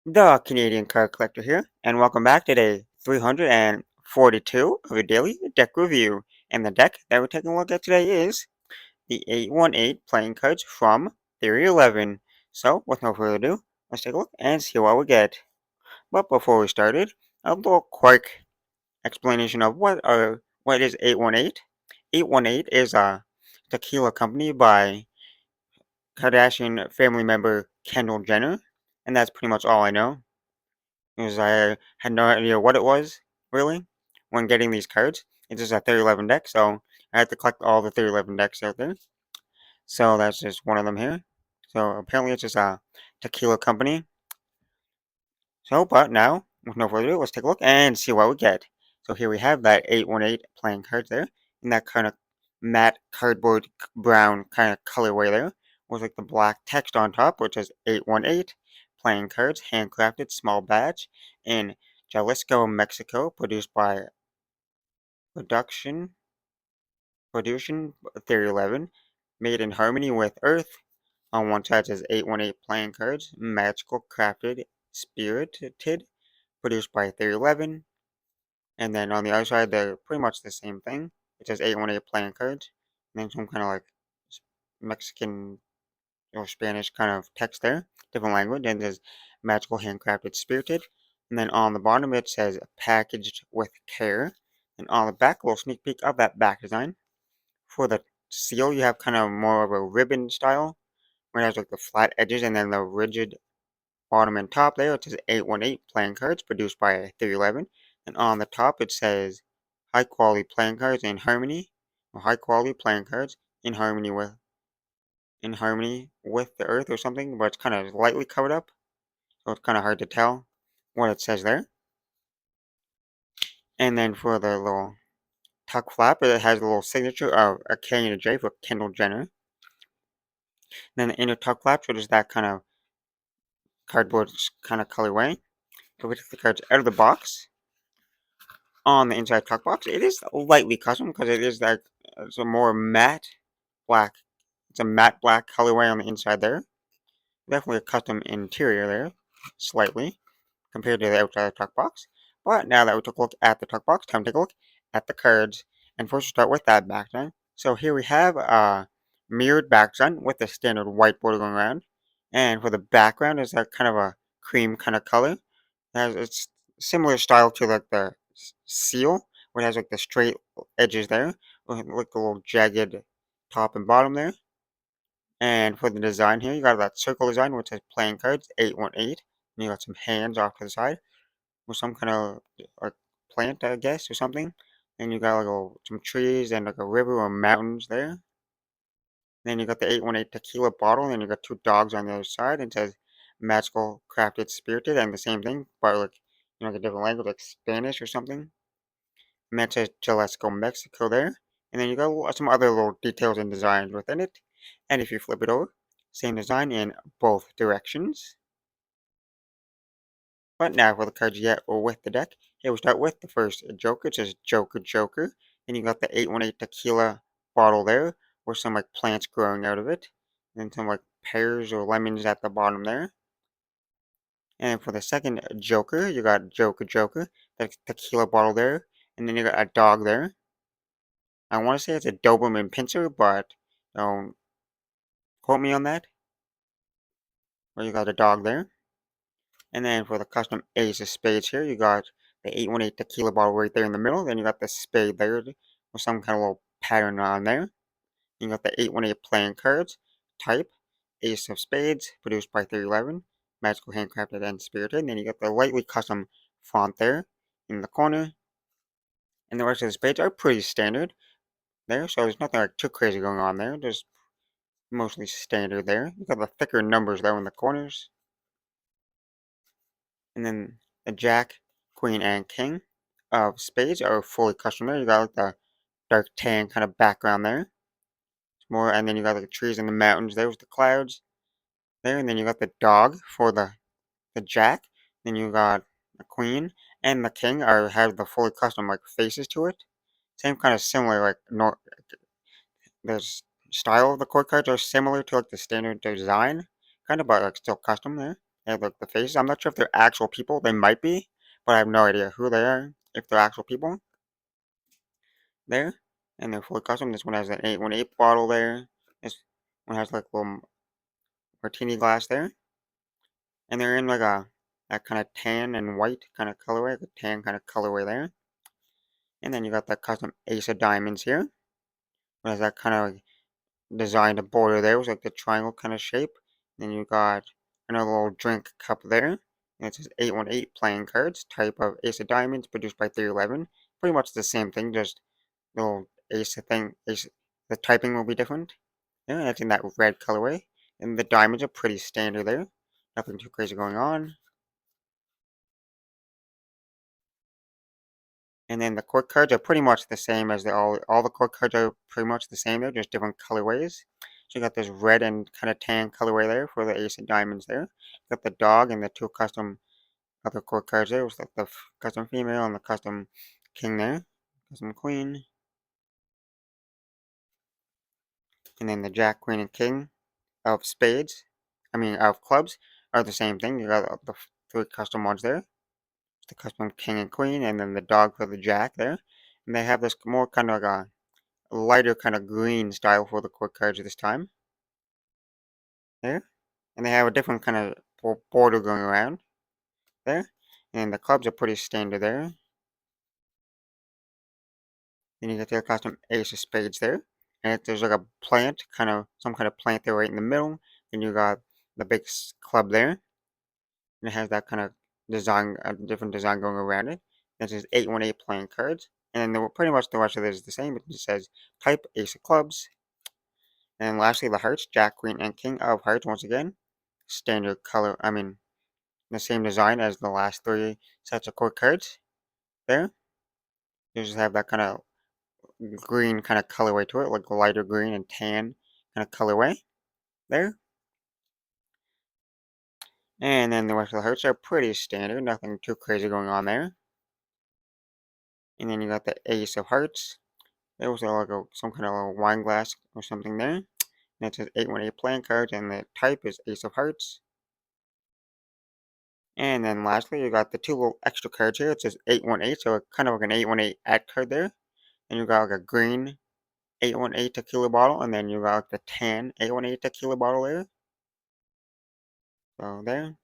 The Canadian Card Collector here, and welcome back to day 342 of your daily deck review. And the deck that we're taking a look at today is the 818 playing cards from Theory 11. So, with no further ado, let's take a look and see what we get. But before we started, a little quick explanation of what is 818. 818 is a tequila company by Kardashian family member Kendall Jenner, and that's pretty much all I know. Because I had no idea what it was, really, when getting these cards. It's just a 3011 deck, so I had to collect all the 3011 decks out there. So that's just one of them here. So apparently it's just a tequila company. So, but now, with no further ado, let's take a look and see what we get. So here we have that 818 playing cards there, in that kind of matte cardboard brown kind of colorway there, with like the black text on top, which is 818 playing cards, handcrafted small batch in Jalisco, Mexico, produced by Production Production Theory 11, made in harmony with Earth. On one side says 818 playing cards, magical crafted, spirited, produced by Theory 11. And then on the other side, they're pretty much the same thing. It says 818 playing cards. And then some kind of like Mexican or Spanish kind of text there, different language. And there's magical handcrafted spirited. And then on the bottom, it says packaged with care. And on the back, a little sneak peek of that back design. For the seal, you have kind of more of a ribbon style, where it has like the flat edges and then the rigid bottom and top there. It says 818 playing cards produced by 311. And on the top, it says high quality playing cards in harmony, or high quality playing cards in harmony with the earth or something, but it's kind of lightly covered up, so it's kind of hard to tell what it says there. And then for the little tuck flap, it has a little signature of a K and a J for Kendall Jenner. Then the inner tuck flap, which is that kind of cardboard kind of colorway. So we take the cards out of the box. On the inside tuck box, it is lightly custom because it is like it's a more matte black. It's a matte black colorway on the inside there. Definitely a custom interior there, slightly compared to the outside tuck box. But now that we took a look at the tuck box, time to take a look at the cards. And first, we'll start with that background. So here we have a mirrored background with the standard white border going around. And for the background, is that kind of a cream kind of color. It's similar style to like the seal, where it has like the straight edges there, with like the little jagged top and bottom there. And for the design here, you got that circle design, which says playing cards 818. And you got some hands off to the side with some kind of like plant, I guess, or something. And you got like some trees and like a river or mountains there. Then you got the 818 tequila bottle, and then you got two dogs on the other side. And it says magical, crafted, spirited, and the same thing, but like like a different language, like Spanish or something. And that says Jalisco, Mexico there. And then you got some other little details and designs within it. And if you flip it over, same design in both directions. But now for the cards yet or with the deck, here we start with the first Joker. It says Joker Joker. Then you got the 818 tequila bottle there with some like plants growing out of it. And then some like pears or lemons at the bottom there. And for the second Joker, you got Joker Joker, the tequila bottle there. And then you got a dog there. I want to say it's a Doberman Pinscher, but don't quote me on that. Or you got a dog there. And then for the custom Ace of Spades here, you got the 818 tequila bottle right there in the middle. Then you got the spade there with some kind of little pattern on there. You got the 818 playing cards, type, Ace of Spades, produced by 311, magical handcrafted and spirited. And then you got the lightly custom font there in the corner. And the rest of the spades are pretty standard there, so there's nothing like too crazy going on there. Just mostly standard there. You got the thicker numbers though in the corners. And then the Jack, Queen, and King of spades are fully custom there. You got like the dark tan kind of background there. More, and then you got like the trees and the mountains there with the clouds there. And then you got the dog for the Jack. Then you got the Queen and the King have the fully custom like faces to it. Same kind of similar like the style of the court cards are similar to like the standard design, kind of, but like still custom there. and like the faces. I'm not sure if they're actual people. They might be, but I have no idea who they are. If they're actual people there, and they're fully custom. This one has an 818 bottle there. This one has like a little martini glass there, and they're in like a that kind of tan and white kind of colorway, the tan kind of colorway there. And then you got that custom ace of diamonds here. It has that kind of designed border there. It was like the triangle kind of shape. Then you got another little drink cup there. And it says 818 playing cards, type of ace of diamonds, produced by Theory11. Pretty much the same thing, just little ace thing. The typing will be different. Yeah, that's in that red colorway. And the diamonds are pretty standard there. Nothing too crazy going on. And then the court cards are pretty much the same as all the court cards are pretty much the same. They're just different colorways. So you got this red and kind of tan colorway there for the ace of diamonds there. You got the dog and the two custom other court cards there. It was like the custom female and the custom king there, custom queen, and then the jack, queen, and king of spades. I mean of clubs are the same thing. You got the three custom ones there. The custom king and queen, and then the dog for the jack there. And they have this more kind of like a lighter kind of green style for the court cards this time there. And they have a different kind of border going around there. And the clubs are pretty standard there. Then you get the custom ace of spades there. And there's like a plant, some kind of plant there right in the middle. Then you got the big club there. And it has that kind of design, a different design going around it. This is 818 playing cards. And then pretty much the rest of it is the same. It just says type ace of clubs. And lastly, the hearts, jack, queen, and king of hearts once again. Standard color, the same design as the last three sets of court cards there. You just have that kind of green kind of colorway to it, like lighter green and tan kind of colorway there. And then the rest of the hearts are pretty standard, nothing too crazy going on there. And then you got the ace of hearts. There was like some kind of little wine glass or something there. And it says 818 playing cards, and the type is ace of hearts. And then lastly, you got the two little extra cards here. It says 818, so kind of like an 818 ad card there. And you got like a green 818 tequila bottle, and then you got like the tan 818 tequila bottle there. So there.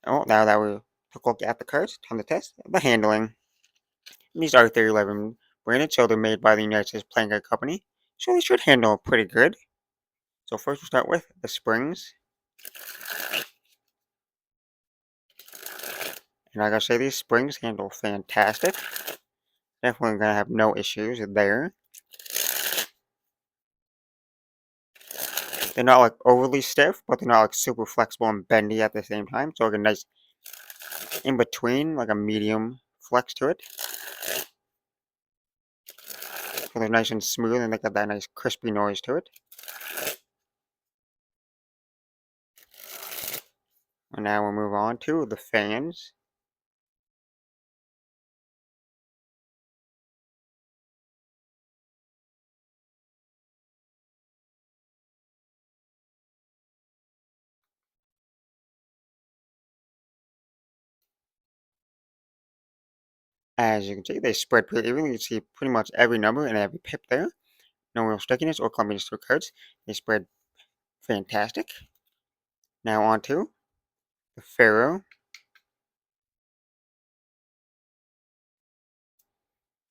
Oh, now that we took a look at the cards, time to test the handling. These are Theory11 branded, so they're made by the United States Playing Card Company. So they should handle pretty good. So first we'll start with the springs. And like I say, these springs handle fantastic. Definitely gonna have no issues there. They're not like overly stiff, but they're not like super flexible and bendy at the same time. So like a nice in between, like a medium flex to it. So they're nice and smooth and they got that nice crispy noise to it. And now we'll move on to the fans. As you can see, they spread pretty evenly. You can see pretty much every number and every pip there. No real stickiness or clumpiness to the cards. They spread fantastic. Now on to the Pharaoh.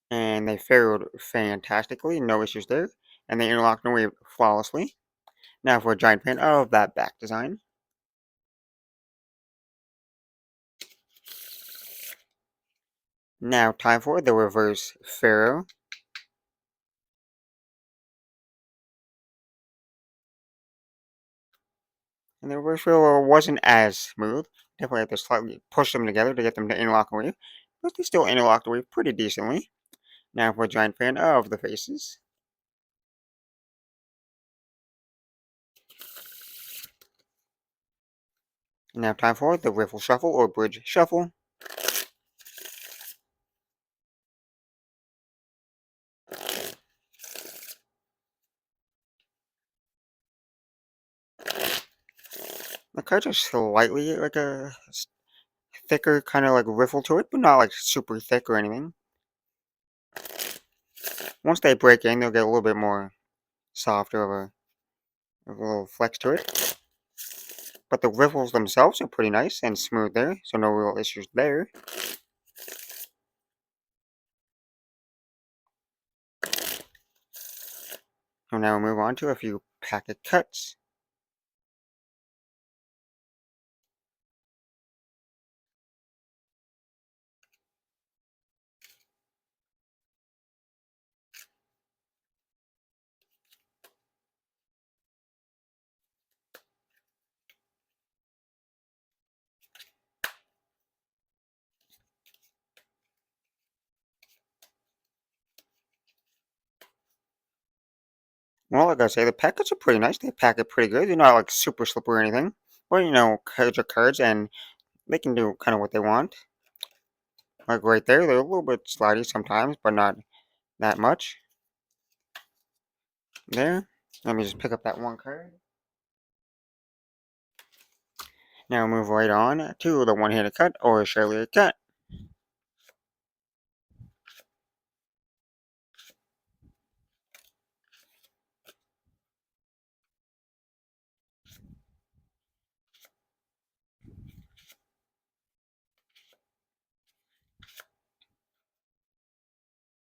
And they Pharaohed fantastically. No issues there. And they interlocked away flawlessly. Now for a giant fan of that back design. Now time for the reverse Pharaoh. And the reverse Pharaoh wasn't as smooth. Definitely had to slightly push them together to get them to interlock away. But they still interlocked away pretty decently. Now for a giant fan of the faces. And now time for the riffle shuffle or bridge shuffle. cards are slightly like a thicker kind of like riffle to it, but not like super thick or anything. Once they break in, they'll get a little bit more softer of a little flex to it. But the riffles themselves are pretty nice and smooth there, so no real issues there. So now we'll move on to a few packet cuts. Well, like I say, the packets are pretty nice. They pack it pretty good. They're not like super slippery or anything. But cards are cards and they can do kind of what they want. Like right there, they're a little bit slidey sometimes, but not that much. There. Let me just pick up that one card. Now move right on to the one-handed cut or surely a cut.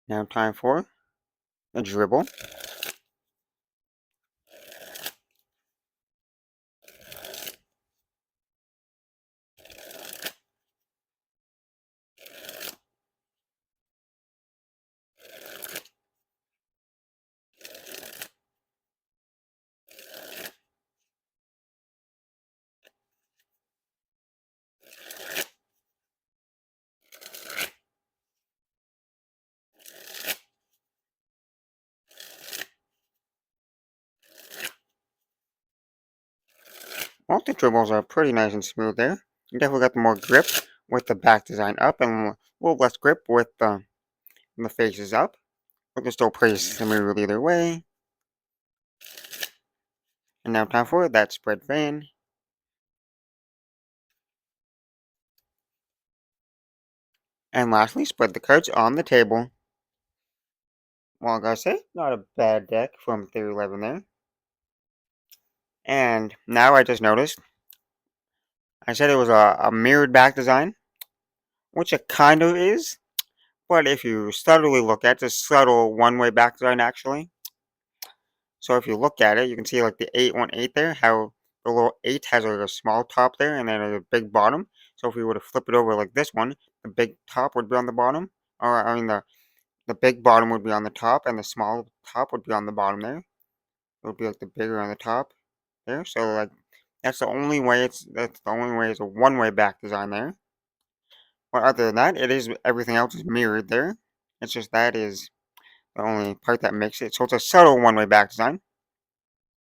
Now time for a dribble. All the dribbles are pretty nice and smooth there. You definitely got the more grip with the back design up and a little less grip with the faces up. But they're still pretty smooth either way. And now time for that spread fan. And lastly, spread the cards on the table. Well, I gotta say, not a bad deck from Theory11 there. And now I just noticed, I said it was a mirrored back design, which it kind of is. But if you subtly look at it, it's a subtle one-way back design actually. So if you look at it, you can see like the 818 there, how the little 8 has like a small top there and then a big bottom. So if we were to flip it over like this one, the big top would be on the bottom. Or I mean the big bottom would be on the top and the small top would be on the bottom there. It would be like the bigger on the top there. So like that's the only way it's a one-way back design there. But other than that, everything else is mirrored there. It's just that is the only part that makes it. So it's a subtle one-way back design.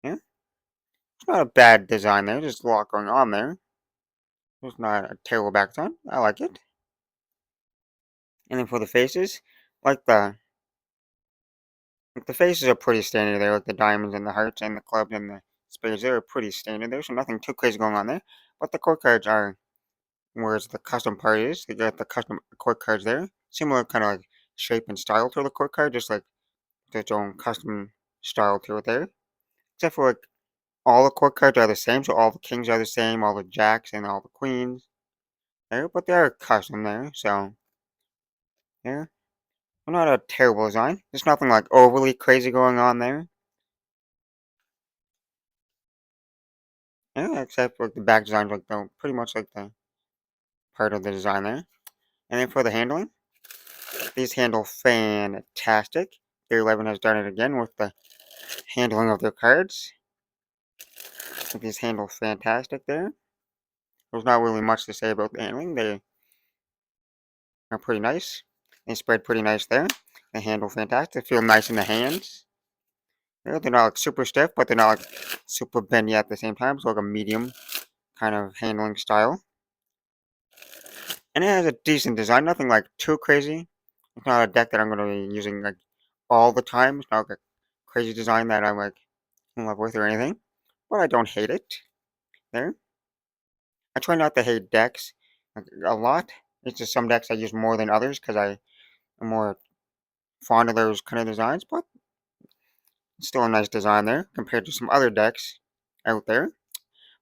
Yeah. It's not a bad design there, just a lot going on there. It's not a terrible back design. I like it. And then for the faces, like the faces are pretty standard there, like the diamonds and the hearts and the clubs and the spades. They're pretty standard there, so nothing too crazy going on there. But the core cards are whereas the custom part is. They got the custom core cards there, similar kind of like shape and style to the core card, just like their own custom style to it there. Except for like all the core cards are the same, so all the kings are the same, all the jacks and all the queens there, but they are custom there, so yeah. Not a terrible design. There's nothing like overly crazy going on there. Yeah, except for the back design, like the pretty much like the part of the design there. And then for the handling, these handle fantastic. Their 11 has done it again with the handling of their cards. These handle fantastic there. There's not really much to say about the handling. They are pretty nice. They spread pretty nice there. They handle fantastic. They feel nice in the hands. They're not like super stiff, but they're not like super bendy at the same time. So like a medium kind of handling style. And it has a decent design, nothing like too crazy. It's not a deck that I'm going to be using like all the time. It's not like a crazy design that I'm like in love with or anything. But I don't hate it. There. I try not to hate decks a lot. It's just some decks I use more than others because I am more fond of those kind of designs, but still a nice design there compared to some other decks out there.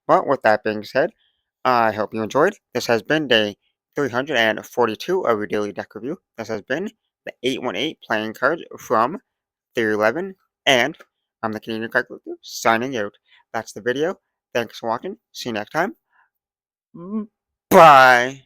But with that being said, I hope you enjoyed. This has been day 342 of your daily deck review. This has been the 818 playing cards from Theory11, and I'm the Canadian Card Collector signing out. That's the video. Thanks for watching. See you next time. Bye.